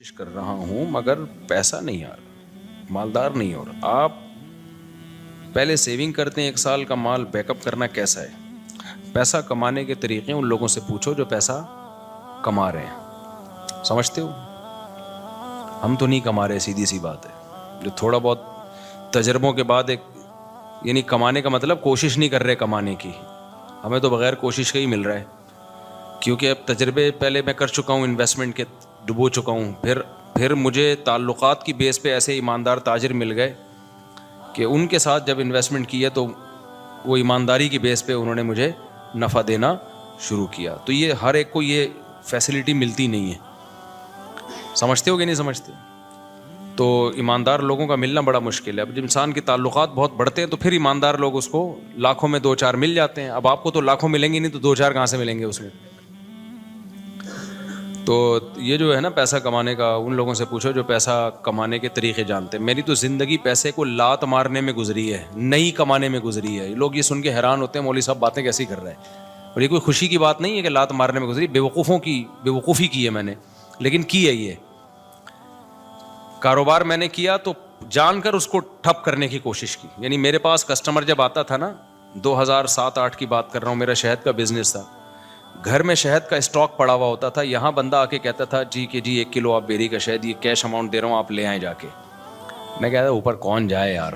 کوشش کر رہا ہوں مگر پیسہ نہیں آ رہا, مالدار نہیں ہو رہا. آپ پہلے سیونگ کرتے ہیں, 1 سال کا مال بیک اپ کرنا کیسا ہے؟ پیسہ کمانے کے طریقے ان لوگوں سے پوچھو جو پیسہ کما رہے ہیں. سمجھتے ہو؟ ہم تو نہیں کما رہے, سیدھی سی بات ہے. جو تھوڑا بہت تجربوں کے بعد ایک یعنی کمانے کا مطلب کوشش نہیں کر رہے کمانے کی, ہمیں تو بغیر کوشش کا ہی مل رہا ہے. کیونکہ اب تجربے پہلے میں کر چکا ہوں, انویسٹمنٹ کے ڈبو چکا ہوں. پھر مجھے تعلقات کی بیس پہ ایسے ایماندار تاجر مل گئے کہ ان کے ساتھ جب انویسٹمنٹ کیا تو وہ ایمانداری کی بیس پہ انہوں نے مجھے نفع دینا شروع کیا. تو یہ ہر ایک کو یہ فیسلٹی ملتی نہیں ہے. سمجھتے ہو کہ نہیں سمجھتے؟ تو ایماندار لوگوں کا ملنا بڑا مشکل ہے. اب جب انسان کے تعلقات بہت بڑھتے ہیں تو پھر ایماندار لوگ اس کو لاکھوں میں 2-4 مل جاتے ہیں. اب آپ کو تو لاکھوں ملیں گے نہیں تو 2-4 کہاں سے ملیں گے اس میں؟ تو یہ جو ہے نا پیسہ کمانے کا, ان لوگوں سے پوچھو جو پیسہ کمانے کے طریقے جانتے ہیں. میری تو زندگی پیسے کو لات مارنے میں گزری ہے, نہیں کمانے میں گزری ہے. لوگ یہ سن کے حیران ہوتے ہیں مولوی صاحب باتیں کیسی کر رہے ہیں. اور یہ کوئی خوشی کی بات نہیں ہے کہ لات مارنے میں گزری, بیوقوفی کی ہے میں نے, لیکن کی ہے. یہ کاروبار میں نے کیا تو جان کر اس کو ٹھپ کرنے کی کوشش کی. یعنی میرے پاس کسٹمر جب آتا تھا نا, 2007-8 کی بات کر رہا ہوں, میرا شہد کا بزنس تھا. گھر میں شہد کا اسٹاک پڑا ہوا ہوتا تھا. یہاں بندہ آ کے کہتا تھا جی 1 کلو آپ بیری کا شہد, یہ کیش اماؤنٹ دے رہا ہوں آپ لے آئیں جا کے. میں کہتا اوپر کون جائے یار,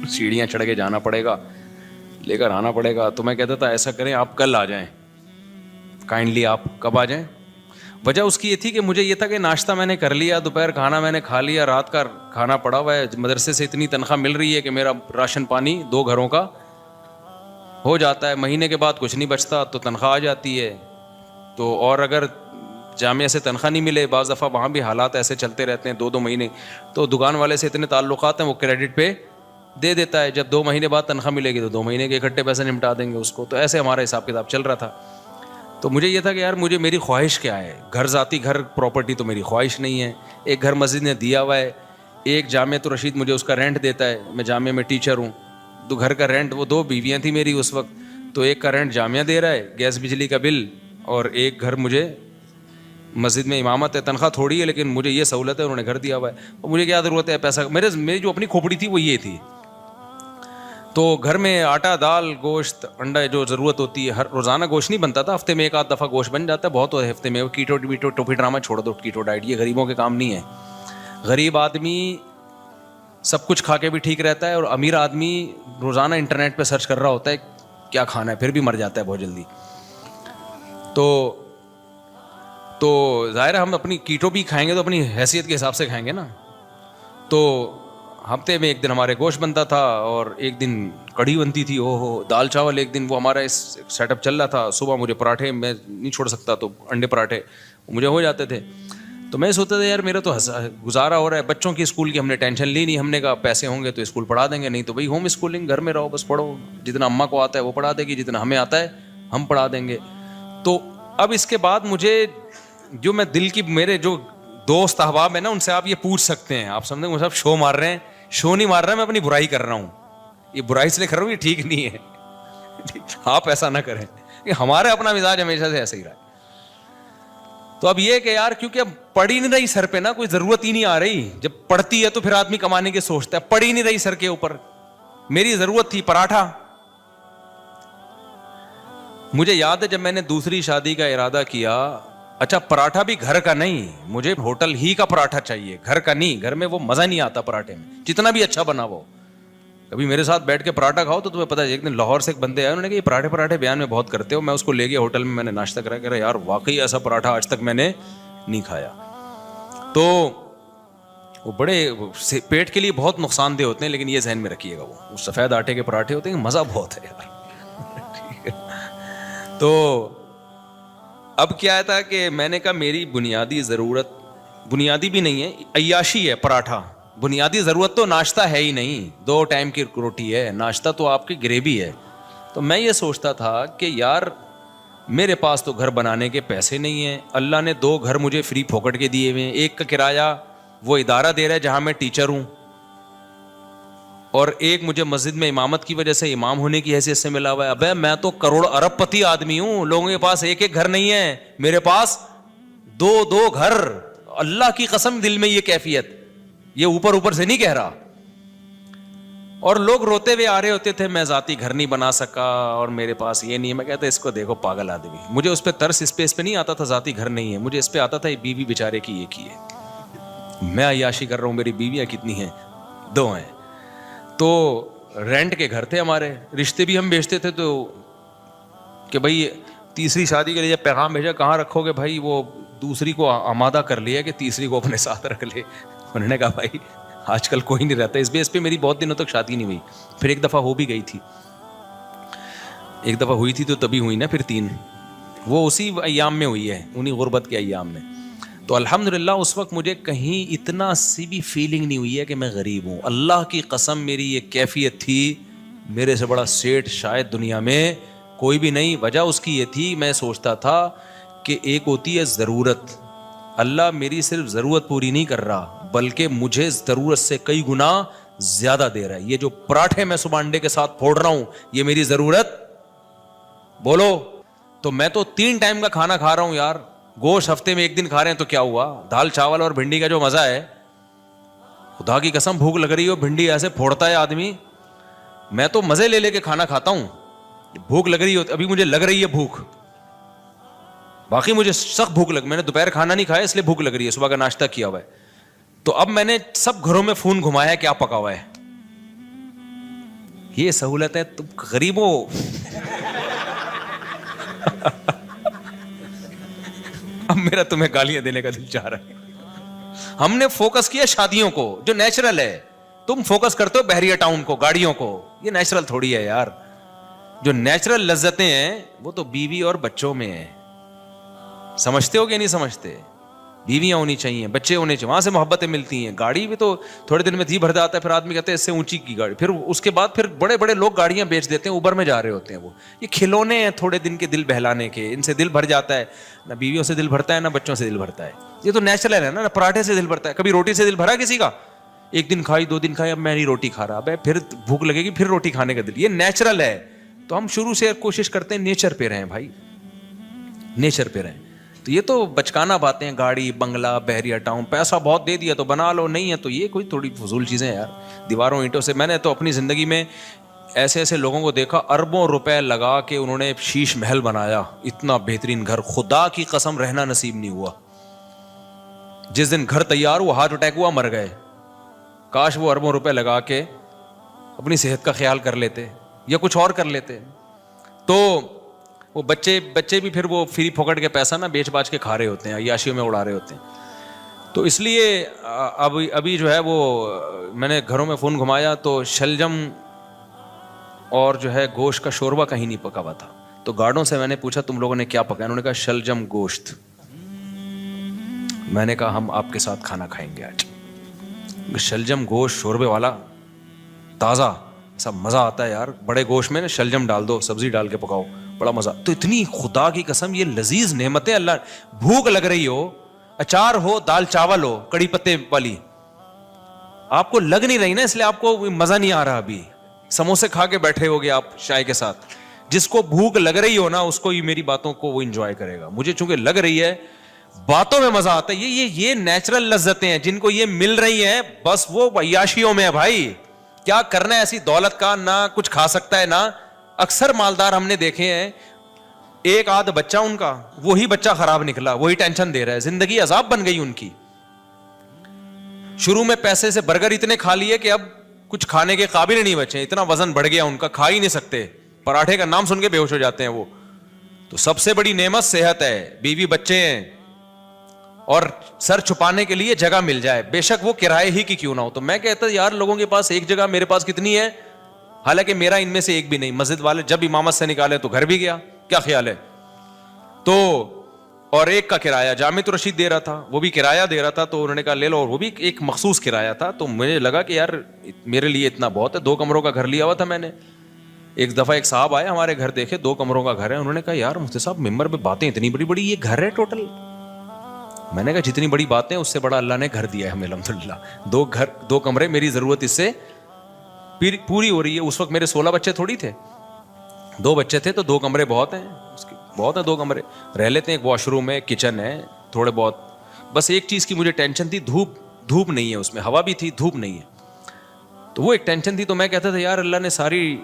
سیڑھیاں چڑھ کے جانا پڑے گا, لے کر آنا پڑے گا. تو میں کہتا تھا ایسا کریں آپ کل آ جائیں, کائنڈلی آپ کب آ جائیں. وجہ اس کی یہ تھی کہ مجھے یہ تھا کہ ناشتہ میں نے کر لیا, دوپہر کھانا میں نے کھا لیا, رات کا کھانا پڑا ہوا ہے, مدرسے سے اتنی تنخواہ مل رہی ہے کہ میرا راشن پانی 2 گھروں کا ہو جاتا ہے. مہینے کے بعد کچھ نہیں بچتا تو تنخواہ آ جاتی ہے. تو اور اگر جامعہ سے تنخواہ نہیں ملے, بعض دفعہ وہاں بھی حالات ایسے چلتے رہتے ہیں 2 مہینے, تو دکان والے سے اتنے تعلقات ہیں وہ کریڈٹ پہ دے دیتا ہے. جب 2 مہینے بعد تنخواہ ملے گی تو 2 مہینے کے اکٹھے پیسے نمٹا دیں گے اس کو. تو ایسے ہمارا حساب کتاب چل رہا تھا. تو مجھے یہ تھا کہ یار میری خواہش کیا ہے, ذاتی گھر پراپرٹی تو میری خواہش نہیں ہے. ایک گھر مسجد نے دیا ہوا ہے, ایک جامعہ تو رشید مجھے اس کا رینٹ دیتا ہے, میں جامعہ میں ٹیچر ہوں. تو گھر کا رینٹ, وہ 2 بیویاں تھیں میری اس وقت, تو ایک کا رینٹ جامعہ دے رہا ہے, گیس بجلی کا بل, اور ایک گھر مجھے مسجد میں امامت ہے. تنخواہ تھوڑی ہے لیکن مجھے یہ سہولت ہے, انہوں نے گھر دیا ہوا ہے. اور مجھے کیا ضرورت ہے پیسہ, میری جو اپنی کھوپڑی تھی وہ یہ تھی. تو گھر میں آٹا, دال, گوشت, انڈا جو ضرورت ہوتی ہے, ہر روزانہ گوشت نہیں بنتا تھا, ہفتے میں 1 آدھ دفعہ گوشت بن جاتا ہے, بہت ہو ہفتے میں. کیٹو ٹوپی ڈرامہ چھوڑ دو, کیٹو ڈائٹ یہ غریبوں کے کام نہیں ہے. غریب آدمی سب کچھ کھا کے بھی ٹھیک رہتا ہے, اور امیر آدمی روزانہ انٹرنیٹ پہ سرچ کر رہا ہوتا ہے کیا کھانا ہے, پھر بھی مر جاتا ہے بہت جلدی. تو ظاہر ہے ہم اپنی کیٹو بھی کھائیں گے تو اپنی حیثیت کے حساب سے کھائیں گے نا. تو ہفتے میں 1 دن ہمارے گوشت بنتا تھا, اور 1 دن کڑھی بنتی تھی, دال چاول 1 دن. وہ ہمارا اس سیٹ اپ چل رہا تھا. صبح مجھے پراٹھے, میں نہیں چھوڑ سکتا, تو انڈے پراٹھے مجھے ہو جاتے تھے. تو میں سوچتا تھا یار میرا تو گزارا ہو رہا ہے. بچوں کی اسکول کی ہم نے ٹینشن لی نہیں, ہم نے کہا پیسے ہوں گے تو اسکول پڑھا دیں گے, نہیں تو بھائی ہوم اسکولنگ, گھر میں رہو بس پڑھو, جتنا اماں کو آتا ہے وہ پڑھا دے گی, جتنا ہمیں آتا ہے ہم پڑھا دیں گے. تو اب اس کے بعد مجھے جو میں دل کی, میرے جو دوست احباب ہیں نا, ان سے آپ یہ پوچھ سکتے ہیں. آپ سمجھیں مجھے شو مار رہے ہیں, شو نہیں مار رہا, میں اپنی برائی کر رہا ہوں. یہ برائی اس لیے کر رہا ہوں, یہ ٹھیک نہیں ہے, آپ ایسا نہ کریں. ہمارا اپنا مزاج ہمیشہ سے ایسا ہی رہا ہے. تو اب یہ کہ یار کیونکہ اب پڑ ہی نہیں رہی سر پہ نا, کوئی ضرورت ہی نہیں آ رہی. جب پڑتی ہے تو پھر آدمی کمانے کی سوچتا ہے, پڑ ہی نہیں رہی سر کے اوپر. میری ضرورت تھی پراٹھا. مجھے یاد ہے جب میں نے دوسری شادی کا ارادہ کیا, اچھا پراٹھا بھی گھر کا نہیں, مجھے ہوٹل ہی کا پراٹھا چاہیے, گھر کا نہیں. گھر میں وہ مزہ نہیں آتا پراٹھے میں, جتنا بھی اچھا بنا وہ. کبھی میرے ساتھ بیٹھ کے پراٹھا کھاؤ تو تمہیں پتہ ہے. ایک دن لاہور سے ایک بندے آئے, انہوں نے کہا یہ پراٹھے بیان میں بہت کرتے ہو. میں اس کو لے گیا ہوٹل میں نے ناشتہ کرا, کہہ رہا یار واقعی ایسا پراٹھا آج تک میں نے نہیں کھایا. تو وہ بڑے پیٹ کے لیے بہت نقصان دہ ہوتے ہیں, لیکن یہ ذہن میں رکھیے گا, وہ سفید آٹے کے پراٹھے ہوتے ہیں, مزہ بہت ہے یار. تو اب کیا تھا کہ میں نے کہا میری بنیادی ضرورت, بنیادی بھی نہیں ہے, عیاشی ہے پراٹھا. بنیادی ضرورت تو ناشتہ ہے ہی نہیں, 2 ٹائم کی روٹی ہے, ناشتہ تو آپ کی گریوی ہے. تو میں یہ سوچتا تھا کہ یار میرے پاس تو گھر بنانے کے پیسے نہیں ہیں. اللہ نے 2 گھر مجھے فری پھوکٹ کے دیے ہوئے ہیں. ایک کا کرایہ وہ ادارہ دے رہا ہے جہاں میں ٹیچر ہوں, اور ایک مجھے مسجد میں امامت کی وجہ سے امام ہونے کی حیثیت سے ملا ہوا ہے. ابے میں تو کروڑ ارب پتی آدمی ہوں, لوگوں کے پاس 1 گھر نہیں ہے, میرے پاس 2 گھر. اللہ کی قسم دل میں یہ کیفیت, یہ اوپر اوپر سے نہیں کہہ رہا. اور لوگ روتے ہوئے آ رہے ہوتے تھے, میں ذاتی گھر نہیں بنا سکا اور میرے پاس یہ نہیں ہے. میں کہتا اس کو دیکھو پاگل آدمی. مجھے اس پہ ترس اس پہ نہیں آتا تھا ذاتی گھر نہیں ہے, مجھے اس پہ آتا تھا یہ بیوی بیچارے کی ایک ہی ہے, میں عیاشی کر رہا ہوں, میری بیویاں کتنی ہیں, 2 ہیں. تو رینٹ کے گھر تھے ہمارے, رشتے بھی ہم بیچتے تھے, تو کہ بھائی تیسری شادی کے لیے جب پیغام بھیجا کہاں رکھو گے بھائی, وہ دوسری کو آمادہ کر لیا کہ تیسری کو اپنے ساتھ رکھ لے. انہوں نے کہا بھائی آج کل کوئی نہیں رہتا. اس بیس پہ میری بہت دنوں تک شادی نہیں ہوئی. پھر ایک دفعہ ہو بھی گئی تھی, ایک دفعہ ہوئی تھی تو تبھی ہوئی نا, پھر 3 وہ اسی ایام میں ہوئی ہے, انہی غربت کے ایام میں. تو الحمدللہ اس وقت مجھے کہیں اتنا سی بھی فیلنگ نہیں ہوئی ہے کہ میں غریب ہوں. اللہ کی قسم میری یہ کیفیت تھی, میرے سے بڑا سیٹ شاید دنیا میں کوئی بھی نہیں. وجہ اس کی یہ تھی, میں سوچتا تھا کہ ایک ہوتی ہے ضرورت, اللہ میری صرف ضرورت پوری نہیں کر رہا بلکہ مجھے ضرورت سے کئی گنا زیادہ دے رہا ہے. یہ جو پراٹھے میں صبح انڈے کے ساتھ پھوڑ رہا ہوں یہ میری ضرورت بولو. تو میں تو 3 ٹائم کا کھانا کھا رہا ہوں یار, گوشت ہفتے میں 1 دن کھا رہے ہیں تو کیا ہوا, دال چاول اور بھنڈی کا جو مزہ ہے, خدا کی قسم بھوک لگ رہی ہو, بھنڈی ایسے پھوڑتا ہے آدمی, میں تو مزے لے لے کے کھانا کھاتا ہوں. بھوک لگ رہی ہو, ابھی مجھے لگ رہی ہے بھوک, باقی مجھے سخت بھوک لگ, میں نے دوپہر کھانا نہیں کھایا اس لیے بھوک لگ رہی ہے, صبح کا ناشتہ کیا ہوا ہے. تو اب میں نے سب گھروں میں فون گھمایا کیا پکا ہوا ہے. یہ سہولت ہے, تم غریبوں اب میرا تمہیں گالیاں دینے کا دل چاہ رہا ہے. ہم نے فوکس کیا شادیوں کو جو نیچرل ہے, تم فوکس کرتے ہو بحریہ ٹاؤن کو, گاڑیوں کو. یہ نیچرل تھوڑی ہے یار, جو نیچرل لذتیں ہیں وہ تو بیوی اور بچوں میں ہیں. سمجھتے ہو کہ نہیں سمجھتے؟ بیویاں ہونی چاہیے, بچے ہونے چاہیے, وہاں سے محبتیں ملتی ہیں. گاڑی بھی تو تھوڑے دن میں تھی بھر جاتا ہے, پھر آدمی کہتے ہیں اس سے اونچی کی گاڑی, پھر اس کے بعد پھر بڑے بڑے لوگ گاڑیاں بیچ دیتے ہیں, اوبر میں جا رہے ہوتے ہیں. وہ یہ کھلونے ہیں تھوڑے دن کے دل بہلانے کے, ان سے دل بھر جاتا ہے. نہ بیویوں سے دل بھرتا ہے نہ بچوں سے دل بھرتا ہے. یہ تو نیچرل ہے نا, پراٹھے سے دل بھرتا ہے. کبھی روٹی سے دل بھرا کسی کا؟ 1 دن کھائی 2 دن کھائی, اب میں نہیں روٹی کھا رہا, پھر بھوک لگے گی پھر روٹی کھانے کا دل. یہ نیچرل ہے. تو ہم شروع سے کوشش کرتے ہیں نیچر پہ رہیں بھائی, نیچر پہ رہیں. تو یہ تو بچکانا باتیں ہیں, گاڑی بنگلہ بحریہ ٹاؤن, پیسہ بہت دے دیا تو بنا لو, نہیں ہے تو یہ کوئی تھوڑی فضول چیزیں یار. دیواروں اینٹوں سے, میں نے تو اپنی زندگی میں ایسے ایسے لوگوں کو دیکھا اربوں روپے لگا کے انہوں نے شیش محل بنایا, اتنا بہترین گھر, خدا کی قسم رہنا نصیب نہیں ہوا. جس دن گھر تیار ہوا ہارٹ اٹیک ہوا, مر گئے. کاش وہ اربوں روپے لگا کے اپنی صحت کا خیال کر لیتے یا کچھ اور کر لیتے. تو وہ بچے بھی پھر وہ فری پھوکٹ کے پیسہ نا بیچ باچ کے کھا رہے ہوتے ہیں, عیاشیوں میں اڑا رہے ہوتے ہیں. تو اس لیے ابھی جو ہے وہ میں نے گھروں میں فون گھمایا تو شلجم اور جو ہے گوشت کا شوربہ کہیں نہیں پکا ہوا تھا. تو گارڈوں سے میں نے پوچھا تم لوگوں نے کیا پکایا, انہوں نے کہا شلجم گوشت. میں نے کہا ہم آپ کے ساتھ کھانا کھائیں گے آج. شلجم گوشت شوربے والا تازہ, سب مزہ آتا ہے یار. بڑے گوشت میں نا شلجم ڈال دو, سبزی ڈال کے پکاؤ, بڑا مزہ. تو اتنی خدا کی قسم یہ لذیذ نعمتیں اللہ, بھوک لگ رہی ہو, اچار ہو, دال چاول ہو, کڑی پتے والی, آپ کو لگ نہیں رہی نا, اس لیے آپ کو مزہ نہیں آ رہا. ابھی سموسے کھا کے بیٹھے ہوگے آپ چائے کے ساتھ. جس کو بھوک لگ رہی ہو نا اس کو یہ میری باتوں کو وہ انجوائے کرے گا. مجھے چونکہ لگ رہی ہے, باتوں میں مزہ آتا ہے. یہ نیچرل لذتیں ہیں جن کو یہ مل رہی ہیں, بس وہ عیاشیوں میں ہے بھائی. کیا کرنا ہے ایسی دولت کا, نہ کچھ کھا سکتا ہے نہ. اکثر مالدار ہم نے دیکھے ہیں, ایک آدھ بچہ ان کا, وہی بچہ خراب نکلا, وہی ٹینشن دے رہا ہے, زندگی عذاب بن گئی ان کی. شروع میں پیسے سے برگر اتنے کھا لیے کہ اب کچھ کھانے کے قابل نہیں بچے, اتنا وزن بڑھ گیا ان کا, کھا ہی نہیں سکتے. پراٹھے کا نام سن کے بے ہوش ہو جاتے ہیں وہ. تو سب سے بڑی نعمت صحت ہے, بیوی بچے ہیں, اور سر چھپانے کے لیے جگہ مل جائے, بے شک وہ کرائے ہی کی کیوں نہ ہو. تو میں کہتا یار لوگوں کے پاس ایک جگہ, میرے پاس کتنی ہے, حالانکہ میرا ان میں سے ایک بھی نہیں. مسجد والے جب امامت سے نکالے تو گھر بھی گیا, کیا خیال ہے. تو اور ایک کا کرایہ جامع رشید دے رہا تھا, وہ بھی کرایہ دے رہا تھا, تو انہوں نے کہا لے لو, اور وہ بھی ایک مخصوص کرایہ تھا. تو مجھے لگا کہ یار میرے لیے اتنا بہت ہے. 2 کمروں کا گھر لیا ہوا تھا میں نے. ایک دفعہ ایک صاحب آئے ہمارے گھر, دیکھے 2 کمروں کا گھر ہے, انہوں نے کہا یار مفتی صاحب ممبر پہ باتیں اتنی بڑی بڑی, یہ گھر ہے ٹوٹل. میں نے کہا جتنی بڑی باتیں اس سے بڑا اللہ نے گھر دیا ہے ہمیں الحمدللہ. 2 کمرے, میری ضرورت اس سے پوری ہو رہی ہے. اس وقت میرے 16 بچے تھوڑی تھے, 2 بچے تھے, تو 2 کمرے بہت ہیں, بہت ہیں 2 کمرے, رہ لیتے ہیں. ایک واش روم ہے, کچن ہے, تھوڑے بہت بس ایک چیز کی مجھے ٹینشن تھی, دھوپ نہیں ہے اس میں, ہوا بھی تھی, دھوپ نہیں ہے, تو وہ ایک ٹینشن تھی. تو میں کہتا تھا یار اللہ نے ساری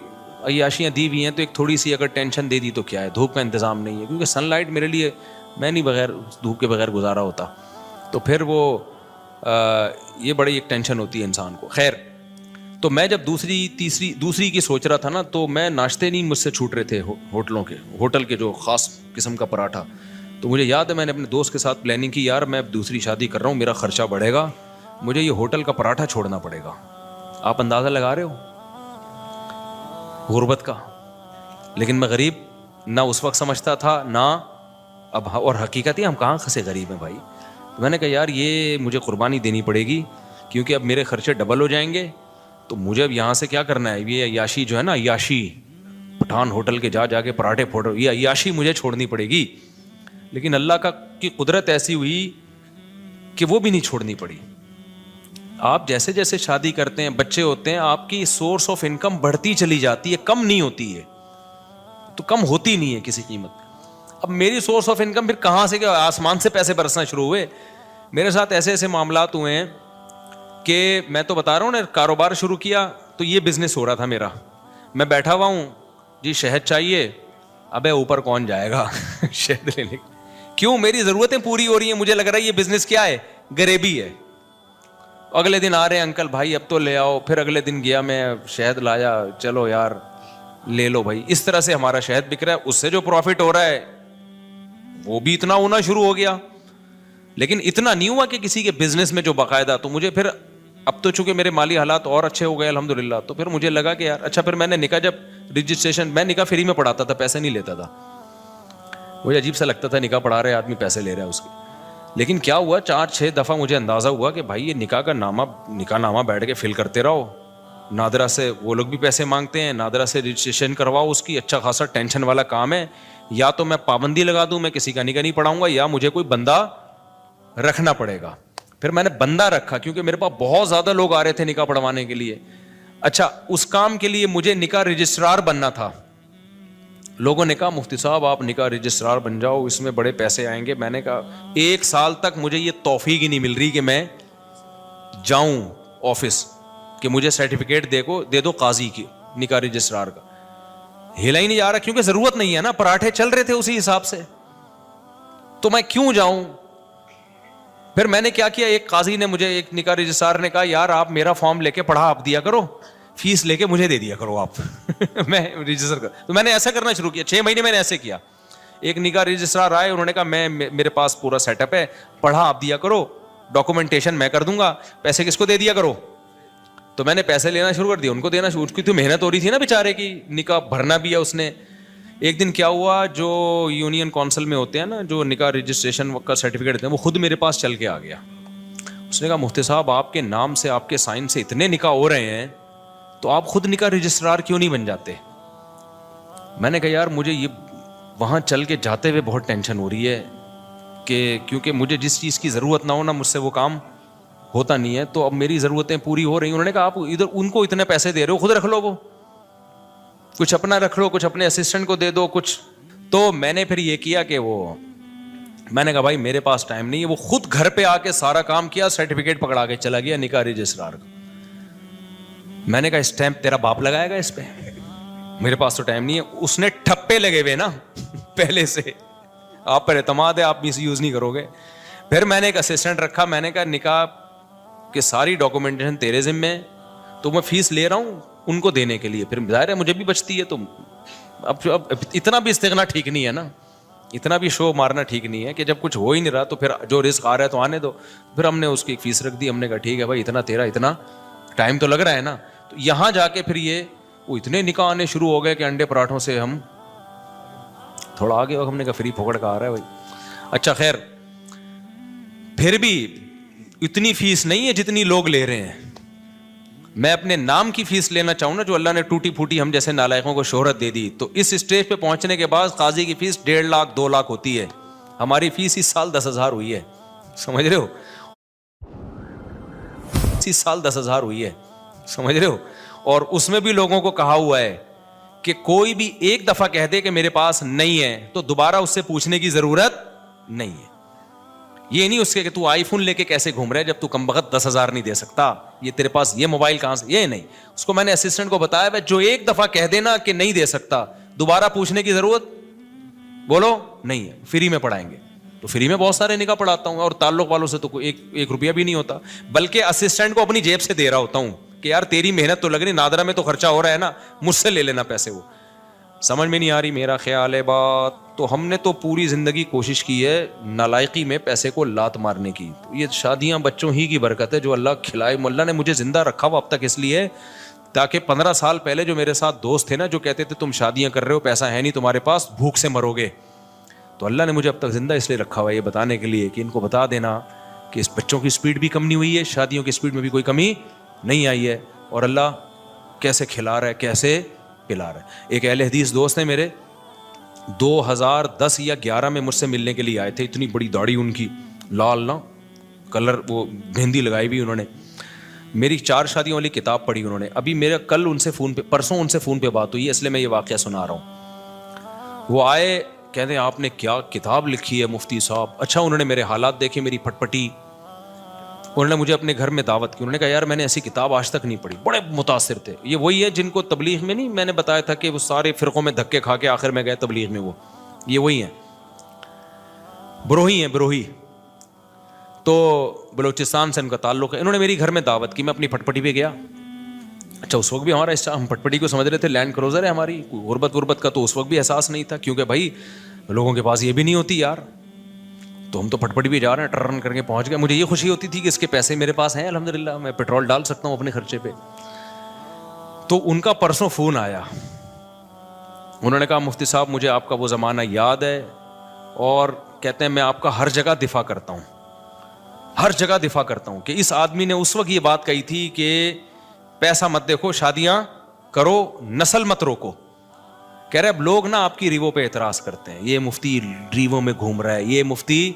عیاشیاں دی ہوئی ہیں, تو ایک تھوڑی سی اگر ٹینشن دے دی تو کیا ہے, دھوپ کا انتظام نہیں ہے, کیونکہ سن لائٹ میرے لیے, میں نہیں بغیر دھوپ کے بغیر گزارا ہوتا. تو پھر وہ یہ بڑی ایک ٹینشن ہوتی ہے انسان کو. خیر, تو میں جب دوسری کی سوچ رہا تھا نا, تو میں ناشتے نہیں مجھ سے چھوٹ رہے تھے ہوٹل کے جو خاص قسم کا پراٹھا. تو مجھے یاد ہے میں نے اپنے دوست کے ساتھ پلاننگ کی, یار میں اب دوسری شادی کر رہا ہوں, میرا خرچہ بڑھے گا, مجھے یہ ہوٹل کا پراٹھا چھوڑنا پڑے گا. آپ اندازہ لگا رہے ہو غربت کا. لیکن میں غریب نہ اس وقت سمجھتا تھا نہ اب, اور حقیقت ہے ہم کہاں خسے غریب ہیں بھائی. تو میں نے کہا یار یہ مجھے قربانی دینی پڑے گی, کیونکہ اب میرے خرچے ڈبل ہو جائیں گے, تو مجھے اب یہاں سے کیا کرنا ہے, یہ عیاشی جو ہے نا, عیاشی پٹھان ہوٹل کے جا کے پراٹھے پھوڑ, یہ عیاشی مجھے چھوڑنی پڑے گی. لیکن اللہ کی قدرت ایسی ہوئی کہ وہ بھی نہیں چھوڑنی پڑی. آپ جیسے جیسے شادی کرتے ہیں, بچے ہوتے ہیں, آپ کی سورس آف انکم بڑھتی چلی جاتی ہے, کم نہیں ہوتی ہے, تو کم ہوتی نہیں ہے کسی قیمت. اب میری سورس آف انکم پھر کہاں سے, کیا آسمان سے پیسے برسنا شروع ہوئے. میرے ساتھ ایسے ایسے معاملات ہوئے ہیں کہ میں تو بتا رہا ہوں نا, کاروبار شروع کیا تو یہ بزنس ہو رہا تھا میرا, میں بیٹھا ہوا ہوں جی شہد چاہیے, ابے اوپر کون جائے گا شہد لینے, کیوں, میری ضرورتیں پوری ہو رہی ہیں, مجھے لگ رہا ہے یہ بزنس کیا ہے, غریبی ہے. اگلے دن آ رہے ہیں انکل بھائی اب تو لے آؤ, پھر اگلے دن گیا میں شہد لایا, چلو یار لے لو بھائی. اس طرح سے ہمارا شہد بک رہا ہے, اس سے جو پروفٹ ہو رہا ہے وہ بھی اتنا ہونا شروع ہو گیا. لیکن اتنا نہیں ہوا کہ کسی کے بزنس میں جو باقاعدہ, تو مجھے پھر اب تو چونکہ میرے مالی حالات اور اچھے ہو گئے الحمدللہ, تو پھر مجھے لگا کہ یار اچھا, پھر میں نے نکاح جب رجسٹریشن, میں نکاح فری میں پڑھاتا تھا, پیسے نہیں لیتا تھا, مجھے عجیب سا لگتا تھا نکاح پڑھا رہے آدمی پیسے لے رہا ہے اس کے. لیکن کیا ہوا, 4-6 دفعہ مجھے اندازہ ہوا کہ بھائی یہ نکاح نامہ بیٹھ کے فل کرتے رہو, نادرا سے وہ لوگ بھی پیسے مانگتے ہیں, نادرا سے رجسٹریشن کرواؤ اس کی, اچھا خاصا ٹینشن والا کام ہے. یا تو میں پابندی لگا دوں, میں کسی کا نکاح نہیں پڑھاؤں گا, یا مجھے کوئی بندہ رکھنا پڑے گا. پھر میں نے بندہ رکھا, کیونکہ میرے پاس بہت زیادہ لوگ آ رہے تھے نکاح پڑھوانے کے لیے. اچھا, اس کام کے لیے مجھے نکاح رجسٹرار بننا تھا. لوگوں نے کہا مفتی صاحب آپ نکاح رجسٹرار بن جاؤ, اس میں بڑے پیسے آئیں گے. میں نے کہا 1 سال تک مجھے یہ توفیق ہی نہیں مل رہی کہ میں جاؤں آفس کہ مجھے سرٹیفکیٹ دے دو قاضی کی نکاح رجسٹرار کا. ہلا ہی نہیں جا رہا, کیونکہ ضرورت نہیں ہے نا, پراٹھے چل رہے تھے اسی حساب سے, تو میں کیوں جاؤں. پھر میں نے کیا کیا, ایک قاضی نے مجھے, ایک نکاح رجسٹرار نے کہا یار آپ میرا فارم لے کے پڑھا آپ دیا کرو, فیس لے کے مجھے دے دیا کرو آپ میں رجسٹر کر. تو میں نے ایسا کرنا شروع کیا, 6 مہینے میں نے ایسے کیا. ایک نکاح رجسٹرار آئے, انہوں نے کہا میرے پاس پورا سیٹ اپ ہے, پڑھا آپ دیا کرو, ڈاکومنٹیشن میں کر دوں گا, پیسے کس کو دے دیا کرو. تو میں نے پیسے لینا شروع کر دیا, ان کو دینا شروع, اس کی تو محنت ہو رہی تھی نا بیچارے کی, نکاح بھرنا بھی ہے اس نے. ایک دن کیا ہوا, جو یونین کونسل میں ہوتے ہیں نا, جو نکاح رجسٹریشن کا سرٹیفکیٹ دیتے ہیں, وہ خود میرے پاس چل کے آ گیا. اس نے کہا مفتی صاحب آپ کے نام سے, آپ کے سائن سے اتنے نکاح ہو رہے ہیں, تو آپ خود نکاح رجسٹرار کیوں نہیں بن جاتے. میں نے کہا یار مجھے یہ وہاں چل کے جاتے ہوئے بہت ٹینشن ہو رہی ہے, کہ کیونکہ مجھے جس چیز کی ضرورت نہ ہو نا, مجھ سے وہ کام ہوتا نہیں ہے, تو اب میری ضرورتیں پوری ہو رہی ہیں. انہوں نے کہا آپ ادھر ان کو اتنے پیسے دے رہے ہو, خود رکھ لو, وہ کچھ اپنا رکھ لو, کچھ اپنے اسسٹنٹ کو دے دو کچھ. تو میں نے پھر یہ کیا کہ میں نے کہا بھائی میرے پاس ٹائم نہیں ہے. وہ خود گھر پہ آ کے سارا کام کیا, سرٹیفکیٹ پکڑا کے چلا گیا نکاح رجسٹرار کا. میں نے کہا اسٹیمپ تیرا باپ لگائے گا اس پہ, میرے پاس تو ٹائم نہیں ہے. اس نے ٹھپے لگے ہوئے نا پہلے سے, آپ پر اعتماد ہے, آپ مس یوز نہیں کرو گے. پھر میں نے ایک اسسٹنٹ رکھا, میں نے کہا نکاح کہ ساری ڈاکومنٹیشن تیرے ذمہ ہے, تو میں فیس لے رہا ہوں ان کو دینے کے لیے, پھر ظاہر ہے مجھے بھی بچتی ہے. تو اب اتنا بھی استغنا ٹھیک نہیں ہے نا, اتنا بھی شو مارنا ٹھیک نہیں ہے کہ جب کچھ ہو ہی نہیں رہا تو پھر جو رزق آ رہا ہے تو آنے دو. پھر ہم نے اس کی ایک فیس رکھ دی, ہم نے کہا ٹھیک ہے بھائی اتنا تیرا, اتنا ٹائم تو لگ رہا ہے نا. تو یہاں جا کے پھر یہ وہ اتنے نکاح آنے شروع ہو گئے کہ انڈے پراٹھوں سے ہم تھوڑا آگے ہم نے کہا فری پھوکڑ کا آ رہا ہے بھائی. اچھا خیر, پھر بھی اتنی فیس نہیں ہے جتنی لوگ لے رہے ہیں. میں اپنے نام کی فیس لینا چاہوں نا, جو اللہ نے ٹوٹی پھوٹی ہم جیسے نالائقوں کو شہرت دے دی, تو اس اسٹیج پہ پہنچنے کے بعد قاضی کی فیس 1.5 لاکھ 2 لاکھ ہوتی ہے. ہماری فیس اس سال 10,000 ہوئی ہے, سمجھ رہے ہو, اس سال 10,000 ہوئی ہے, سمجھ رہے ہو. اور اس میں بھی لوگوں کو کہا ہوا ہے کہ کوئی بھی ایک دفعہ کہہ دے کہ میرے پاس نہیں ہے, تو دوبارہ اس سے پوچھنے کی ضرورت نہیں ہے. یہ نہیں اس کے کہ تو آئی فون لے کے کیسے گھوم رہا ہے جب تو کم بخت 10,000 نہیں دے سکتا, یہ تیرے پاس یہ موبائل کہاں سے, یہ نہیں. اس کو میں نے اسسٹنٹ کو بتایا بھائی جو ایک دفعہ کہہ دینا کہ نہیں دے سکتا, دوبارہ پوچھنے کی ضرورت بولو نہیں ہے, فری میں پڑھائیں گے. تو فری میں بہت سارے نکاح پڑھاتا ہوں, اور تعلق والوں سے تو کوئی ایک روپیہ بھی نہیں ہوتا, بلکہ اسسٹنٹ کو اپنی جیب سے دے رہا ہوتا ہوں کہ یار تیری محنت تو لگ رہی, نادرا میں تو خرچہ ہو رہا ہے نا, مجھ سے لے لینا پیسے. وہ سمجھ میں نہیں آ رہی میرا خیال ہے بات. تو ہم نے تو پوری زندگی کوشش کی ہے نالائقی میں پیسے کو لات مارنے کی. تو یہ شادیاں بچوں ہی کی برکت ہے جو اللہ کھلائے. اللہ نے مجھے زندہ رکھا ہوا اب تک اس لیے تاکہ 15 سال پہلے جو میرے ساتھ دوست تھے نا, جو کہتے تھے تم شادیاں کر رہے ہو, پیسہ ہے نہیں تمہارے پاس, بھوک سے مرو گے, تو اللہ نے مجھے اب تک زندہ اس لیے رکھا ہوا ہے یہ بتانے کے لیے کہ ان کو بتا دینا کہ اس بچوں کی سپیڈ بھی کم نہیں ہوئی ہے, شادیوں کی سپیڈ میں بھی کوئی کمی نہیں آئی ہے, اور اللہ کیسے کھلا رہا ہے کیسے پلا رہا ہے. ایک اہل حدیث دوست ہیں میرے, 2010 یا 11 میں مجھ سے ملنے کے لیے آئے تھے. اتنی بڑی داڑھی ان کی, لال نا کلر, وہ مہندی لگائی بھی انہوں نے. میری 4 شادیوں والی کتاب پڑھی انہوں نے. ابھی میرا کل ان سے فون پہ, پرسوں ان سے فون پہ بات ہوئی ہے, اس لیے میں یہ واقعہ سنا رہا ہوں. وہ آئے, کہتے ہیں آپ نے کیا کتاب لکھی ہے مفتی صاحب. اچھا انہوں نے میرے حالات دیکھے, میری پھٹ پٹی, انہوں نے مجھے اپنے گھر میں دعوت کی. انہوں نے کہا یار میں نے ایسی کتاب آج تک نہیں پڑھی. بڑے متاثر تھے. یہ وہی ہے جن کو تبلیغ میں نہیں میں نے بتایا تھا کہ وہ سارے فرقوں میں دھکے کھا کے آخر میں گئے تبلیغ میں, وہ یہ وہی ہیں, بروہی ہیں, بروہی. تو بلوچستان سے ان کا تعلق ہے. انہوں نے میری گھر میں دعوت کی, میں اپنی پھٹ پٹی پہ گیا. اچھا اس وقت بھی ہمارا ہم پھٹ پٹی کو سمجھ رہے تھے لینڈ کروزر ہے ہماری, غربت کا تو اس وقت بھی احساس نہیں تھا, کیونکہ بھائی لوگوں کے پاس یہ بھی نہیں ہوتی یار. تو ہم تو پھٹ پٹی بھی جا رہے ہیں, ٹرن کر کے پہنچ گئے. مجھے یہ خوشی ہوتی تھی کہ اس کے پیسے میرے پاس ہیں الحمدللہ, میں پیٹرول ڈال سکتا ہوں اپنے خرچے پہ. تو ان کا پرسوں فون آیا, انہوں نے کہا مفتی صاحب مجھے آپ کا وہ زمانہ یاد ہے, اور کہتے ہیں میں آپ کا ہر جگہ دفاع کرتا ہوں, ہر جگہ دفاع کرتا ہوں کہ اس آدمی نے اس وقت یہ بات کہی تھی کہ پیسہ مت دیکھو, شادیاں کرو, نسل مت روکو. کہہ رہے اب لوگ نا آپ کی ریووں پہ اعتراض کرتے ہیں, یہ مفتی ریووں میں گھوم رہا ہے, یہ مفتی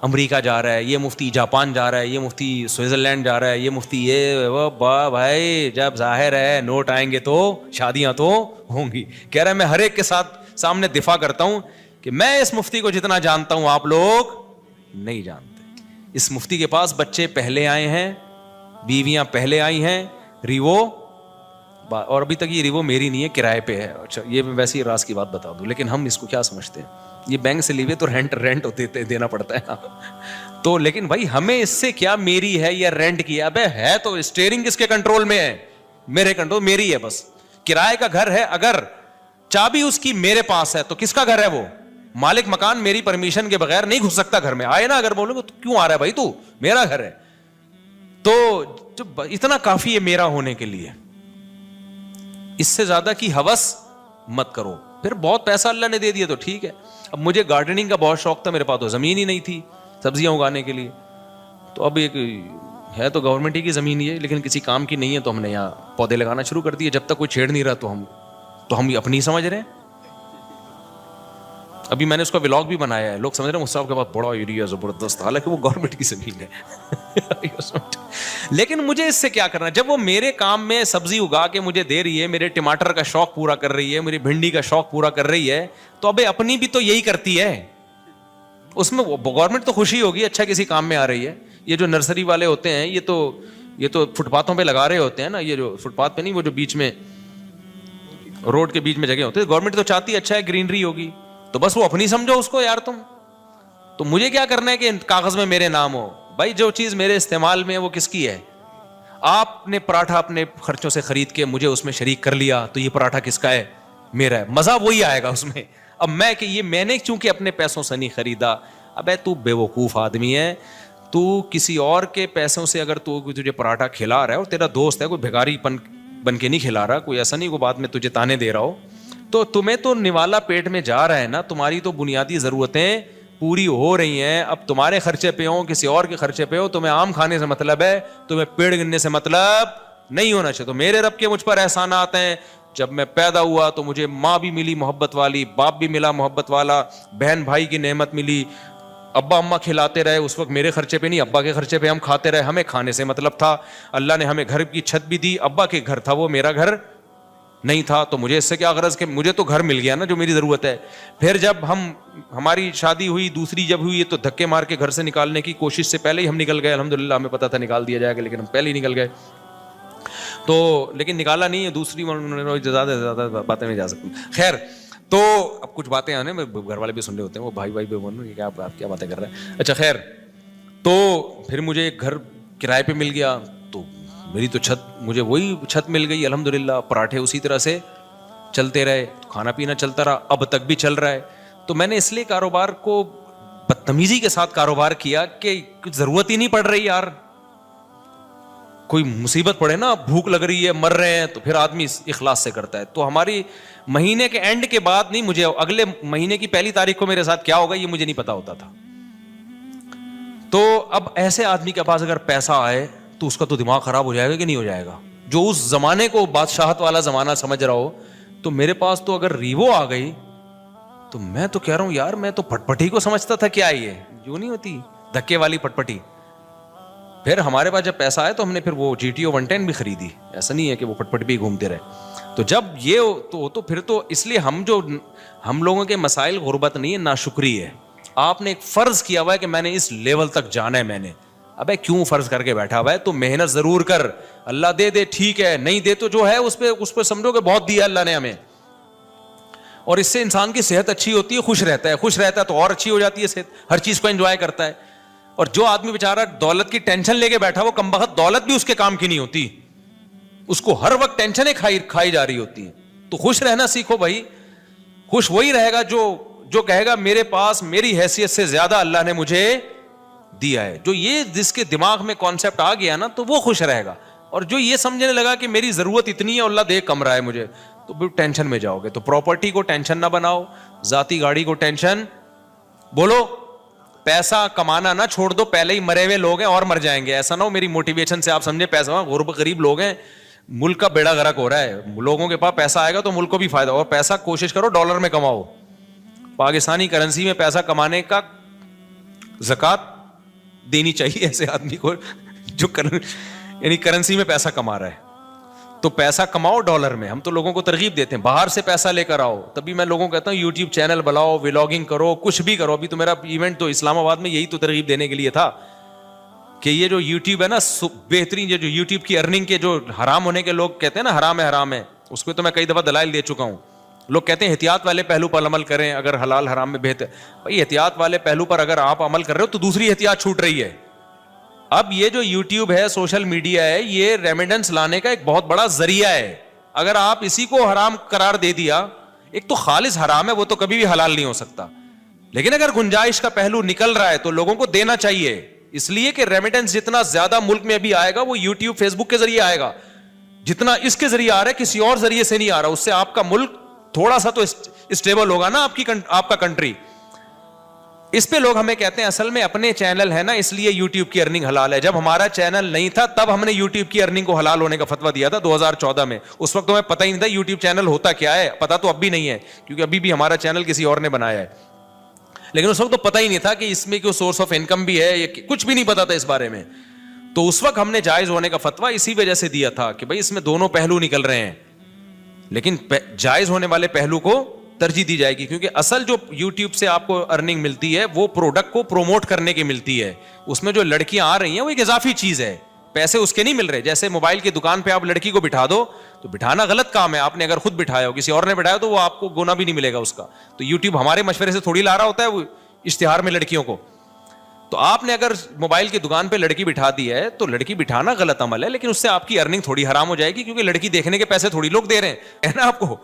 امریکہ جا رہا ہے, یہ مفتی جاپان جا رہا ہے, یہ مفتی سوئٹزرلینڈ جا رہا ہے, یہ مفتی یہ وہ. بھائی جب ظاہر ہے نوٹ آئیں گے تو شادیاں تو ہوں گی. کہہ رہا ہے میں ہر ایک کے ساتھ سامنے دفاع کرتا ہوں کہ میں اس مفتی کو جتنا جانتا ہوں آپ لوگ نہیں جانتے. اس مفتی کے پاس بچے پہلے آئے ہیں, بیویاں پہلے آئی ہیں, ریوو, اور ابھی تک یہ ریوو میری نہیں ہے, کرائے پہ ہے. اچھا یہ میں ویسے ہی راز کی بات بتا دوں, لیکن ہم اس کو کیا سمجھتے ہیں, یہ بینک سے لیے تو رینٹ دینا پڑتا ہے تو. لیکن بھائی ہمیں اس سے کیا, میری ہے یا رینٹ کی ہے, ابے ہے تو اسٹیئرنگ کس کے کنٹرول میں ہے, میرے کنٹرول, میری ہے بس. کرائے کا گھر ہے, اگر چابی اس کی میرے پاس ہے تو کس کا گھر ہے, وہ مالک مکان میری پرمیشن کے بغیر نہیں گھس سکتا گھر میں. آئے نا اگر بولو تو کیوں آ رہا ہے بھائی, تو میرا گھر ہے. تو اتنا کافی ہے میرا ہونے کے لیے, اس سے زیادہ کی ہوس مت کرو. پھر بہت پیسہ اللہ نے دے دیا تو ٹھیک ہے. اب مجھے گارڈننگ کا بہت شوق تھا, میرے پاس تو زمین ہی نہیں تھی سبزیاں اگانے کے لیے. تو اب ایک ہے تو گورنمنٹ ہی کی زمین یہ, لیکن کسی کام کی نہیں ہے, تو ہم نے یہاں پودے لگانا شروع کر دیے. جب تک کوئی چھیڑ نہیں رہا تو ہم اپنی سمجھ رہے ہیں. ابھی میں نے اس کا ولاگ بھی بنایا ہے, لوگ سمجھ رہے ہیں مصطفیٰ کے پاس بڑا ایریا زبردست, حالانکہ وہ گورنمنٹ کی زمین ہے لیکن مجھے اس سے کیا کرنا, جب وہ میرے کام میں سبزی اگا کے مجھے دے رہی ہے, میرے ٹماٹر کا شوق پورا کر رہی ہے, میری بھنڈی کا شوق پورا کر رہی ہے, تو ابے اپنی بھی تو یہی کرتی ہے, اس میں گورنمنٹ تو خوشی ہوگی, اچھا کسی کام میں آ رہی ہے. یہ جو نرسری والے ہوتے ہیں یہ تو فٹ پاتھوں پہ لگا رہے ہوتے ہیں نا, یہ جو فٹ پاتھ پہ نہیں, وہ جو بیچ میں روڈ کے بیچ میں جگہ ہوتے ہیں, گورنمنٹ تو چاہتی ہے اچھا ہے گرینری ہوگی, تو بس وہ اپنی سمجھو اس کو یار تم. تو مجھے کیا کرنا ہے کہ کاغذ میں میرے نام ہو. بھائی جو چیز میرے استعمال میں وہ کس کی ہے, آپ نے پراٹھا اپنے خرچوں سے خرید کے مجھے اس میں شریک کر لیا, تو یہ پراٹھا کس کا ہے, میرا ہے, مزہ وہی آئے گا اس میں. اب کہ یہ میں نے چونکہ اپنے پیسوں سے نہیں خریدا, ابے تو بے وقوف آدمی ہے, تو کسی اور کے پیسوں سے اگر تو تجھے پراٹھا کھلا رہا ہے, اور تیرا دوست ہے, کوئی بھیکاری بن کے نہیں کھلا رہا, کوئی ایسا نہیں کوئی بعد میں تجھے تانے دے رہا ہو, تو تمہیں تو نوالا پیٹ میں جا رہا ہے نا, تمہاری تو بنیادی ضرورتیں پوری ہو رہی ہیں. اب تمہارے خرچے پہ ہو, کسی اور کے خرچے پہ ہو, تمہیں آم کھانے سے مطلب ہے, تمہیں پیڑ گننے سے مطلب نہیں ہونا چاہیے. تو میرے رب کے مجھ پر احسانات ہیں. جب میں پیدا ہوا تو مجھے ماں بھی ملی محبت والی, باپ بھی ملا محبت والا, بہن بھائی کی نعمت ملی, ابا اماں کھلاتے رہے, اس وقت میرے خرچے پہ نہیں ابا کے خرچے پہ ہم کھاتے رہے, ہمیں کھانے سے مطلب تھا. اللہ نے ہمیں گھر کی چھت بھی دی, ابا کے گھر تھا وہ, میرا گھر نہیں تھا تو مجھے اس سے کیا غرض کہ مجھے تو گھر مل گیا نا جو میری ضرورت ہے. پھر جب ہماری شادی ہوئی, دوسری جب ہوئی, تو دھکے مار کے گھر سے نکالنے کی کوشش سے پہلے ہی ہم نکل گئے. الحمدللہ ہمیں پتا تھا نکال دیا جائے گا, لیکن ہم پہلے ہی نکل گئے. تو لیکن نکالا نہیں ہے, دوسری زیادہ سے زیادہ باتیں نہیں جا سکتی. خیر, تو اب کچھ باتیں آنے میں گھر والے بھی سن رہے ہوتے ہیں, وہ بھائی بھائی بے کیا آپ کیا باتیں کر رہے ہیں. اچھا خیر, تو پھر مجھے ایک گھر کرائے پہ مل گیا. تو میری تو چھت, مجھے وہی چھت مل گئی الحمدللہ. پراٹھے اسی طرح سے چلتے رہے, کھانا پینا چلتا رہا, اب تک بھی چل رہا ہے. تو میں نے اس لیے کاروبار کو بدتمیزی کے ساتھ کاروبار کیا کہ کچھ ضرورت ہی نہیں پڑ رہی یار. کوئی مصیبت پڑے نا, بھوک لگ رہی ہے, مر رہے ہیں, تو پھر آدمی اخلاص سے کرتا ہے. تو ہماری مہینے کے اینڈ کے بعد نہیں, مجھے اگلے مہینے کی پہلی تاریخ کو میرے ساتھ کیا ہوگا یہ مجھے نہیں پتا ہوتا تھا. تو اب ایسے آدمی کے پاس اگر پیسہ آئے تو اس کا تو دماغ خراب ہو جائے گا کہ نہیں ہو جائے گا, جو اس زمانے کو بادشاہت والا زمانہ سمجھ رہا ہو. تو میرے پاس تو اگر ریوو آ گئی تو میں تو کہہ رہا ہوں یار, میں تو پٹ پٹی کو سمجھتا تھا کیا یہ جو نہیں ہوتی دھکے والی پٹ پٹی. پھر ہمارے پاس جب پیسہ آیا تو ہم نے پھر وہ GTO 110 بھی خریدی. ایسا نہیں ہے کہ وہ پٹ پٹ بھی گھومتے رہے. تو جب یہ تو پھر تو اس لیے ہم لوگوں کے مسائل غربت نہیں ہے, ناشکری ہے. آپ نے ایک فرض کیا ہوا ہے کہ میں نے اس لیول تک جانا ہے. میں نے ابے کیوں فرض کر کے بیٹھا ہوا ہے, تو محنت ضرور کر. اللہ دے دے ٹھیک ہے, نہیں دے تو جو ہے اس پہ سمجھو کہ بہت دیا اللہ نے ہمیں. اور اس سے انسان کی صحت اچھی ہوتی ہے, خوش رہتا ہے تو اور اچھی ہو جاتی ہے صحت, ہر چیز کو انجوائے کرتا ہے. اور جو آدمی بیچارہ دولت کی ٹینشن لے کے بیٹھا, وہ کمبخت دولت بھی اس کے کام کی نہیں ہوتی, اس کو ہر وقت ٹینشنیں کھائی جا رہی ہوتی ہیں. تو خوش رہنا سیکھو بھائی. خوش وہی رہے گا جو کہے گا میرے پاس میری حیثیت سے زیادہ اللہ نے مجھے دیا ہے. جو یہ جس کے دماغ میں کانسیپٹ آ گیا نا, تو وہ خوش رہے گا. اور جو یہ سمجھنے لگا کہ میری ضرورت اتنی ہے, اللہ دے کم رہا ہے مجھے, تو پھر ٹینشن میں جاؤ گے. تو پراپرٹی کو ٹینشن نہ بناؤ, ذاتی گاڑی کو ٹینشن, بولو پیسہ کمانا نہ چھوڑ دو, پہلے ہی مرے ہوئے لوگ ہیں اور مر جائیں گے. ایسا نہ ہو میری موٹیویشن سے آپ سمجھے پیسہ, غریب لوگ ہیں, ملک کا بیڑا غرق ہو رہا ہے. لوگوں کے پاس پیسہ آئے گا تو ملک کو بھی فائدہ. اور پیسہ کوشش کرو ڈالر میں کماؤ, پاکستانی کرنسی میں پیسہ کمانے کا زکوٰۃ دینی چاہیے ایسے آدمی کو جو یعنی کرنسی میں پیسہ کما رہا ہے. تو پیسہ کماؤ ڈالر میں. ہم تو لوگوں کو ترغیب دیتے ہیں باہر سے پیسہ لے کر آؤ. تبھی میں لوگوں کو کہتا ہوں یوٹیوب چینل بناؤ, ولاگنگ کرو, کچھ بھی کرو. ابھی تو میرا ایونٹ تو اسلام آباد میں یہی تو ترغیب دینے کے لیے تھا کہ یہ جو یوٹیوب ہے نا, بہترین یہ جو یوٹیوب کی ارننگ کے جو حرام ہونے کے لوگ کہتے ہیں نا حرام ہے, اس کو تو میں کئی دفعہ دلائل دے چکا ہوں. لوگ کہتے ہیں احتیاط والے پہلو پر عمل کریں, اگر حلال حرام میں بہتر. بھائی احتیاط والے پہلو پر اگر آپ عمل کر رہے ہو تو دوسری احتیاط چھوٹ رہی ہے. اب یہ جو یوٹیوب ہے, سوشل میڈیا ہے, یہ ریمیڈنس لانے کا ایک بہت بڑا ذریعہ ہے. اگر آپ اسی کو حرام قرار دے دیا, ایک تو خالص حرام ہے, وہ تو کبھی بھی حلال نہیں ہو سکتا. لیکن اگر گنجائش کا پہلو نکل رہا ہے تو لوگوں کو دینا چاہیے, اس لیے کہ ریمیڈنس جتنا زیادہ ملک میں ابھی آئے گا وہ یوٹیوب فیس بک کے ذریعے آئے گا. جتنا اس کے ذریعے آ رہا ہے کسی اور ذریعے سے نہیں آ رہا. اس سے آپ کا ملک تھوڑا سا تو اسٹیبل ہوگا نا, آپ کا کنٹری. اس پہ لوگ ہمیں کہتے ہیں اصل میں اپنے چینل ہے نا, اس لیے یوٹیوب کی ارننگ حلال ہے. جب ہمارا چینل نہیں تھا تب ہم نے یوٹیوب کی ارننگ کو حلال ہونے کا فتویٰ دیا تھا 2014 میں. اس وقت تو ہمیں پتہ ہی نہیں تھا یوٹیوب چینل ہوتا کیا ہے. پتہ تو اب بھی نہیں ہے کیونکہ ابھی بھی ہمارا چینل کسی اور نے بنایا ہے, لیکن اس وقت تو پتہ ہی نہیں تھا کہ اس میں کوئی سورس آف انکم بھی ہے, یہ کچھ بھی نہیں پتا تھا اس بارے میں. تو اس وقت ہم نے جائز ہونے کا فتویٰ اسی وجہ سے دیا تھا کہ بھائی اس میں دونوں پہلو نکل رہے ہیں, لیکن جائز ہونے والے پہلو کو ترجیح دی جائے گی. کیونکہ اصل جو یوٹیوب سے آپ کو ارننگ ملتی ہے وہ پروڈکٹ کو پروموٹ کرنے کی ملتی ہے. اس میں جو لڑکیاں آ رہی ہیں وہ ایک اضافی چیز ہے, پیسے اس کے نہیں مل رہے. جیسے موبائل کی دکان پہ آپ لڑکی کو بٹھا دو تو بٹھانا غلط کام ہے. آپ نے اگر خود بٹھایا ہو, کسی اور نے بٹھایا تو وہ آپ کو گنا بھی نہیں ملے گا اس کا. تو یوٹیوب ہمارے مشورے سے تھوڑی لا رہا ہوتا ہے وہ اشتہار میں لڑکیوں کو. تو آپ نے اگر موبائل کی دکان پہ لڑکی بٹھا دی ہے تو لڑکی بٹھانا غلط عمل ہے, لیکن اس سے آپ کی ارننگ تھوڑی حرام ہو جائے گی, کیونکہ لڑکی دیکھنے کے پیسے تھوڑی لوگ دے رہے ہیں نا. آپ کو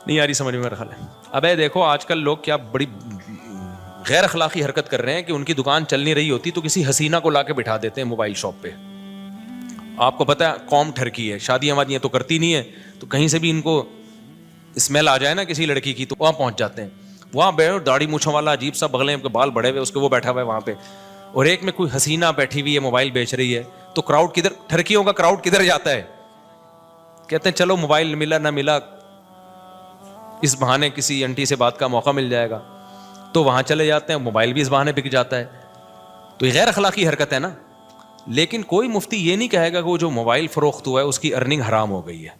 نہیں آ رہی سمجھ میں میرا خیال ہے. ابے دیکھو آج کل لوگ کیا بڑی غیر اخلاقی حرکت کر رہے ہیں کہ ان کی دکان چل نہیں رہی ہوتی تو کسی حسینہ کو لا کے بٹھا دیتے ہیں موبائل شاپ پہ. آپ کو پتہ ہے قوم ٹھرکی ہے, شادیاں وادیاں تو کرتی نہیں ہے, تو کہیں سے بھی ان کو اسمیل آ جائے نا کسی لڑکی کی تو وہاں پہنچ جاتے ہیں. وہاں بیٹھو داڑھی مونچھوں والا عجیب سا بغلیں کے بال بڑے ہوئے اس کے وہ بیٹھا ہوا ہے وہاں پہ, اور ایک میں کوئی حسینہ بیٹھی ہوئی ہے موبائل بیچ رہی ہے. تو کراؤڈ کدھر, ٹھرکیوں کا کراؤڈ کدھر جاتا ہے؟ کہتے ہیں چلو موبائل ملا نہ ملا, اس بہانے کسی انٹی سے بات کا موقع مل جائے گا, تو وہاں چلے جاتے ہیں. موبائل بھی اس بہانے بک جاتا ہے. تو یہ غیر اخلاقی حرکت ہے نا. لیکن کوئی مفتی یہ نہیں کہے گا کہ وہ جو موبائل فروخت ہوا ہے اس کی ارننگ حرام ہو گئی ہے.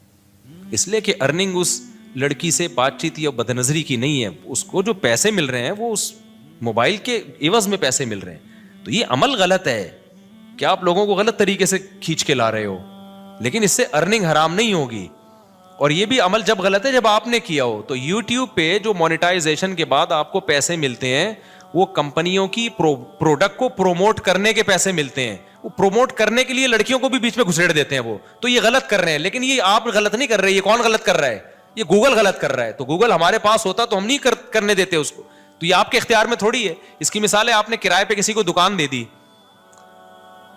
اس لیے کہ ارننگ اس لڑکی سے بات چیت یا بد نظری کی نہیں ہے, اس کو جو پیسے مل رہے ہیں وہ اس موبائل کے عوض میں پیسے مل رہے ہیں. تو یہ عمل غلط ہے کہ آپ لوگوں کو غلط طریقے سے کھینچ کے لا رہے ہو, لیکن اس سے ارننگ حرام نہیں ہوگی. اور یہ بھی عمل جب غلط ہے جب آپ نے کیا ہو. تو یوٹیوب پہ جو مونیٹائزیشن کے بعد آپ کو پیسے ملتے ہیں وہ کمپنیوں کی پروڈکٹ کو پروموٹ کرنے کے پیسے ملتے ہیں. وہ پروموٹ کرنے کے لیے لڑکیوں کو بھی بیچ میں گھسیڑ دیتے ہیں وہ. تو یہ غلط کر رہے ہیں, لیکن یہ آپ غلط نہیں کر رہے, یہ کون غلط کر رہا ہے؟ یہ گوگل غلط کر رہا ہے. تو گوگل ہمارے پاس ہوتا تو ہم نہیں کرنے دیتے اس کو. تو یہ آپ کے اختیار میں تھوڑی ہے. اس کی مثال ہے, آپ نے کرائے پہ کسی کو دکان دے دی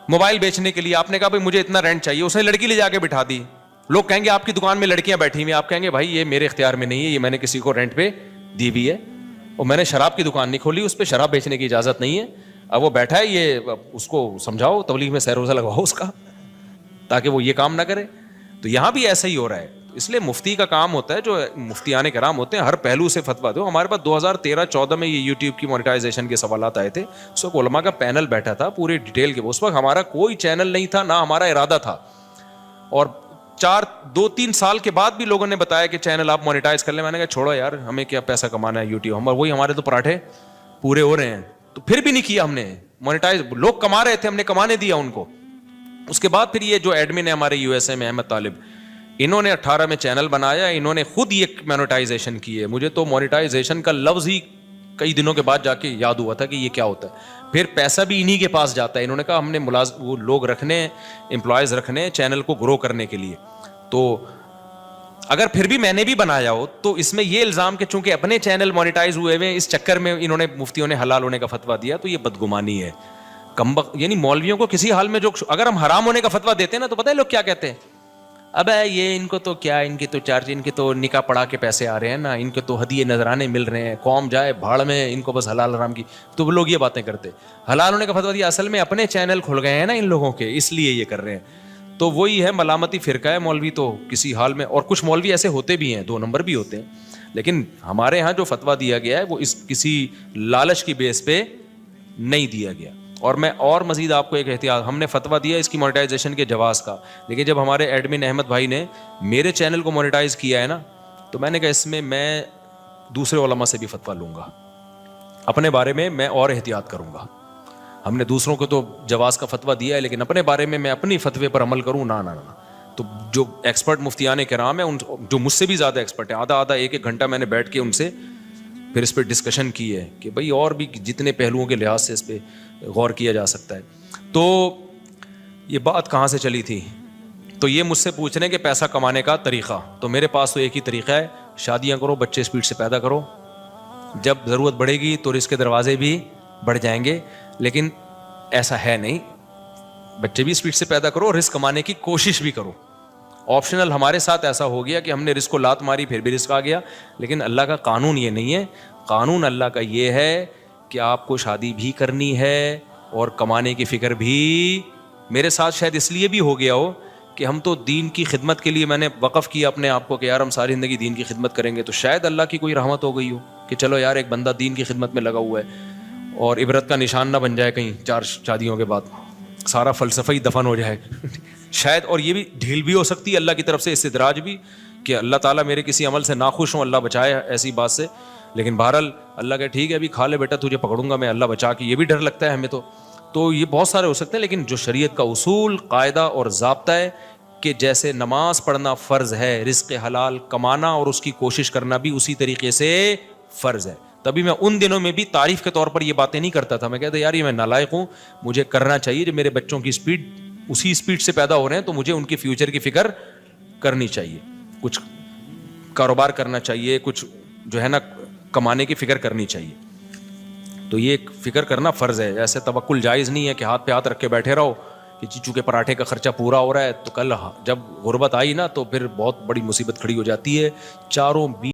موبائل بیچنے کے لیے, آپ نے کہا بھائی مجھے اتنا رینٹ چاہیے, اس نے لڑکی لے جا کے بٹھا دی. لوگ کہیں گے آپ کی دکان میں لڑکیاں بیٹھی ہوئی, آپ کہیں گے بھائی یہ میرے اختیار میں نہیں ہے, یہ میں نے کسی کو رینٹ پہ دی ہوئی ہے, اور میں نے شراب کی دکان نہیں کھولی, اس پہ شراب بیچنے کی اجازت نہیں ہے. اب وہ بیٹھا ہے, یہ اس کو سمجھاؤ, تبلیغ میں سیر روزہ لگواؤ اس کا, تاکہ وہ یہ کام نہ کرے. تو یہاں بھی ایسا ہی ہو رہا ہے. اس لیے مفتی کا کام ہوتا ہے, جو مفتیان کرام ہوتے ہیں, ہر پہلو سے فتویٰ دو. ہمارے پاس 2013-14 میں یہ یوٹیوب کی مونیٹائزیشن کے سوالات آئے تھے. اس وقت علماء کا پینل بیٹھا تھا پورے ڈیٹیل کے. اس وقت ہمارا کوئی چینل نہیں تھا, نہ ہمارا ارادہ تھا. اور 2-3 سال کے بعد بھی لوگوں نے بتایا کہ چینل آپ مونیٹائز کر لیں. میں نے کہا چھوڑو یار, ہمیں کیا پیسہ کمانا ہے یوٹیوب, وہی ہمارے تو پراٹھے پورے ہو رہے ہیں. تو پھر بھی نہیں کیا ہم نے مونیٹائز. لوگ کما رہے تھے, ہم نے کمانے دیا ان کو. اس کے بعد پھر یہ جو ایڈمن ہے ہمارے یو ایس اے میں, احمد طالب, انہوں نے 18 میں چینل بنایا, انہوں نے خود یہ مونیٹائزیشن کی ہے. مجھے تو مونیٹائزیشن کا لفظ ہی کئی دنوں کے بعد جا کے یاد ہوا تھا کہ یہ کیا ہوتا ہے. پھر پیسہ بھی انہی کے پاس جاتا ہے. انہوں نے کہا ہم نے وہ لوگ رکھنے, امپلائیز رکھنے چینل کو گرو کرنے کے لیے. تو اگر پھر بھی میں نے بھی بنایا ہو تو اس میں یہ الزام کہ چونکہ اپنے چینل مونیٹائز ہوئے ہوئے, اس چکر میں انہوں نے مفتیوں نے حلال ہونے کا فتویٰ دیا, تو یہ بدگمانی ہے. یعنی مولویوں کو کسی حال میں جو, اگر ہم حرام ہونے کا فتویٰ دیتے ہیں نا, تو پتہ ہے لوگ کیا کہتے ہیں, اب یہ ان کو تو کیا, ان کی تو چارج, ان کے تو نکاح پڑھا کے پیسے آ رہے ہیں نا, ان کے تو ہدیے نذرانے مل رہے ہیں, قوم جائے بھاڑ میں, ان کو بس حلال حرام کی. تو وہ لوگ یہ باتیں کرتے, حلال ہونے کا فتویٰ دیا, اصل میں اپنے چینل کھل گئے ہیں نا ان لوگوں کے, اس لیے یہ کر رہے ہیں. تو وہی ہے ملامتی فرقہ ہے مولوی تو کسی حال میں. اور کچھ مولوی ایسے ہوتے بھی ہیں, 2 نمبر بھی ہوتے ہیں, لیکن ہمارے ہاں جو فتویٰ دیا گیا ہے وہ اس کسی لالچ کی بیس پہ نہیں دیا گیا. اور میں اور مزید آپ کو ایک احتیاط, ہم نے فتویٰ دیا اس کی مونیٹائزیشن کے جواز کا, لیکن جب ہمارے ایڈمن احمد بھائی نے میرے چینل کو مونیٹائز کیا ہے نا, تو میں نے کہا اس میں دوسرے علماء سے بھی فتویٰ لوں گا, اپنے بارے میں اور احتیاط کروں گا. ہم نے دوسروں کو تو جواز کا فتویٰ دیا ہے, لیکن اپنے بارے میں اپنی فتوے پر عمل کروں نہ. تو جو ایکسپرٹ مفتیان کرام ہیں, جو مجھ سے بھی زیادہ ایکسپرٹ ہیں, آدھا 1-1 گھنٹہ میں نے بیٹھ کے ان سے پھر اس پہ ڈسکشن کی ہے کہ بھائی اور بھی جتنے پہلوؤں کے لحاظ سے اس پہ غور کیا جا سکتا ہے. تو یہ بات کہاں سے چلی تھی؟ تو یہ مجھ سے پوچھ رہے ہیں کہ پیسہ کمانے کا طریقہ. تو میرے پاس تو ایک ہی طریقہ ہے, شادیاں کرو, بچے اسپیڈ سے پیدا کرو, جب ضرورت بڑھے گی تو رزق کے دروازے بھی بڑھ جائیں گے. لیکن ایسا ہے نہیں, بچے بھی اسپیڈ سے پیدا کرو, رزق کمانے کی کوشش بھی کرو. آپشنل ہمارے ساتھ ایسا ہو گیا کہ ہم نے رزق کو لات ماری, پھر بھی رزق آ گیا. لیکن اللہ کا قانون یہ نہیں ہے. قانون اللہ کا یہ ہے کہ آپ کو شادی بھی کرنی ہے اور کمانے کی فکر بھی. میرے ساتھ شاید اس لیے بھی ہو گیا ہو کہ ہم تو دین کی خدمت کے لیے, میں نے وقف کیا اپنے آپ کو کہ یار ہم ساری زندگی دین کی خدمت کریں گے. تو شاید اللہ کی کوئی رحمت ہو گئی ہو کہ چلو یار ایک بندہ دین کی خدمت میں لگا ہوا ہے, اور عبرت کا نشان نہ بن جائے کہیں 4 شادیوں کے بعد سارا فلسفہ ہی دفن ہو جائے شاید. اور یہ بھی ڈھیل بھی ہو سکتی ہے اللہ کی طرف سے, استدراج بھی, کہ اللہ تعالیٰ میرے کسی عمل سے ناخوش ہوں, اللہ بچائے ایسی بات سے. لیکن بہرحال اللہ کہ ٹھیک ہے ابھی کھا لے بیٹا, تجھے پکڑوں گا میں, اللہ بچا کے. یہ بھی ڈر لگتا ہے ہمیں تو یہ بہت سارے ہو سکتے ہیں. لیکن جو شریعت کا اصول, قاعدہ اور ضابطہ ہے کہ جیسے نماز پڑھنا فرض ہے, رزق حلال کمانا اور اس کی کوشش کرنا بھی اسی طریقے سے فرض ہے. تبھی میں ان دنوں میں بھی تعریف کے طور پر یہ باتیں نہیں کرتا تھا. میں کہتا یار یہ میں نالائق ہوں, مجھے کرنا چاہیے. جب میرے بچوں کی اسپیڈ اسی اسپیڈ سے پیدا ہو رہے ہیں تو مجھے ان کے فیوچر کی فکر کرنی چاہیے, کچھ کاروبار کرنا چاہیے, کچھ جو ہے نا کمانے کی فکر کرنی چاہیے. تو یہ فکر کرنا فرض ہے. ایسے توکل جائز نہیں ہے کہ ہاتھ پہ ہاتھ رکھ کے بیٹھے رہو کہ چونکہ پراٹھے کا خرچہ پورا ہو رہا ہے. تو کل جب غربت آئی نا تو پھر بہت بڑی مصیبت کھڑی ہو جاتی ہے. چاروں